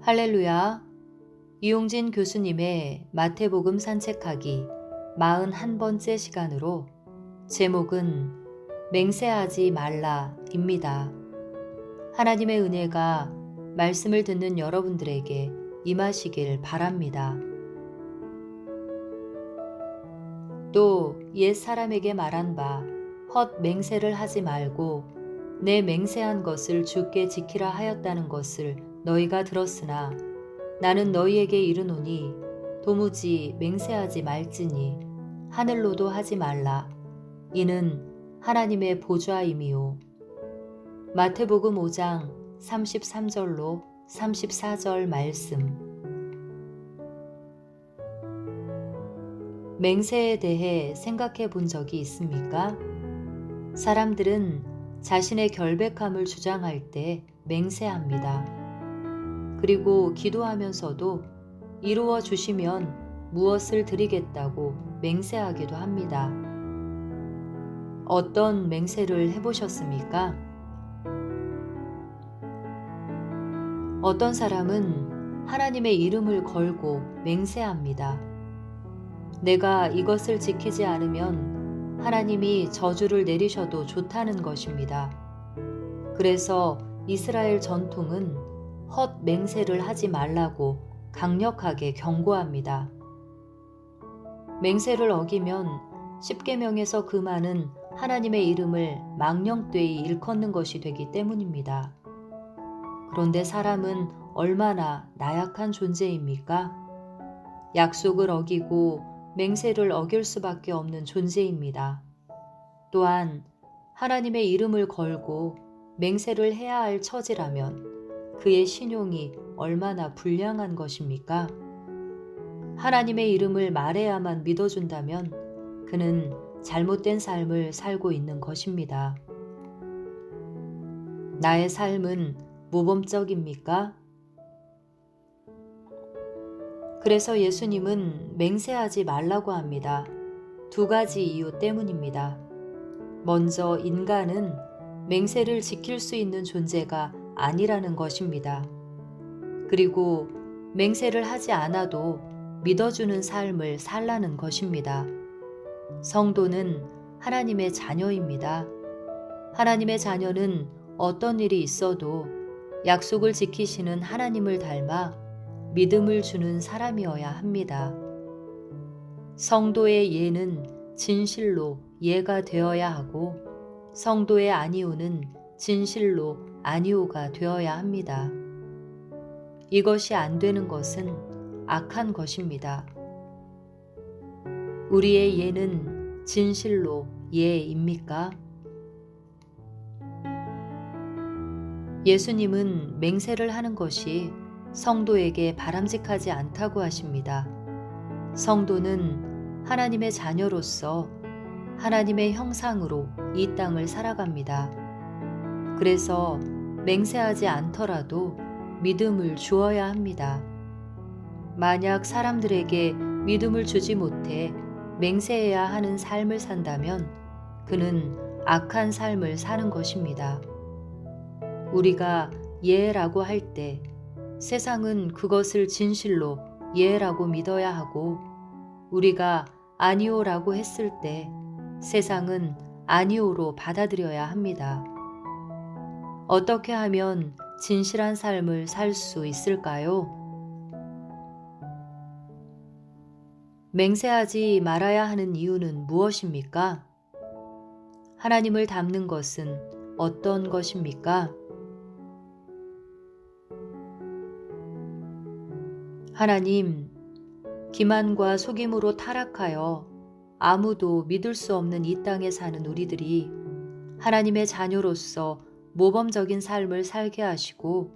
할렐루야. 이용진 교수님의 마태복음 산책하기 41번째 시간으로 제목은 맹세하지 말라입니다. 하나님의 은혜가 말씀을 듣는 여러분들에게 임하시길 바랍니다. 또 옛 사람에게 말한 바 헛 맹세를 하지 말고 내 맹세한 것을 주께 지키라 하였다는 것을 너희가 들었으나 나는 너희에게 이르노니 도무지 맹세하지 말지니 하늘로도 하지 말라. 이는 하나님의 보좌임이요. 마태복음 5장 33절로 34절 말씀. 맹세에 대해 생각해 본 적이 있습니까? 사람들은 자신의 결백함을 주장할 때 맹세합니다. 그리고 기도하면서도 이루어 주시면 무엇을 드리겠다고 맹세하기도 합니다. 어떤 맹세를 해보셨습니까? 어떤 사람은 하나님의 이름을 걸고 맹세합니다. 내가 이것을 지키지 않으면 하나님이 저주를 내리셔도 좋다는 것입니다. 그래서 이스라엘 전통은 헛 맹세를 하지 말라고 강력하게 경고합니다. 맹세를 어기면 십계명에서 금하는 하나님의 이름을 망령되이 일컫는 것이 되기 때문입니다. 그런데 사람은 얼마나 나약한 존재입니까? 약속을 어기고 맹세를 어길 수밖에 없는 존재입니다. 또한 하나님의 이름을 걸고 맹세를 해야 할 처지라면 그의 신용이 얼마나 불량한 것입니까? 하나님의 이름을 말해야만 믿어준다면 그는 잘못된 삶을 살고 있는 것입니다. 나의 삶은 모범적입니까? 그래서 예수님은 맹세하지 말라고 합니다. 두 가지 이유 때문입니다. 먼저 인간은 맹세를 지킬 수 있는 존재가 아니라는 것입니다. 그리고 맹세를 하지 않아도 믿어주는 삶을 살라는 것입니다. 성도는 하나님의 자녀입니다. 하나님의 자녀는 어떤 일이 있어도 약속을 지키시는 하나님을 닮아 믿음을 주는 사람이어야 합니다. 성도의 예는 진실로 예가 되어야 하고 성도의 아니오는 진실로 아니오가 되어야 합니다. 이것이 안 되는 것은 악한 것입니다. 우리의 예는 진실로 예입니까? 예수님은 맹세를 하는 것이 성도에게 바람직하지 않다고 하십니다. 성도는 하나님의 자녀로서 하나님의 형상으로 이 땅을 살아갑니다. 그래서 맹세하지 않더라도 믿음을 주어야 합니다. 만약 사람들에게 믿음을 주지 못해 맹세해야 하는 삶을 산다면 그는 악한 삶을 사는 것입니다. 우리가 예라고 할 때 세상은 그것을 진실로 예라고 믿어야 하고 우리가 아니오라고 했을 때 세상은 아니오로 받아들여야 합니다. 어떻게 하면 진실한 삶을 살 수 있을까요? 맹세하지 말아야 하는 이유는 무엇입니까? 하나님을 닮는 것은 어떤 것입니까? 하나님, 기만과 속임으로 타락하여 아무도 믿을 수 없는 이 땅에 사는 우리들이 하나님의 자녀로서 모범적인 삶을 살게 하시고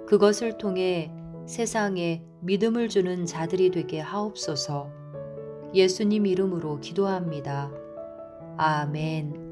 그것을 통해 세상에 믿음을 주는 자들이 되게 하옵소서. 예수님 이름으로 기도합니다. 아멘.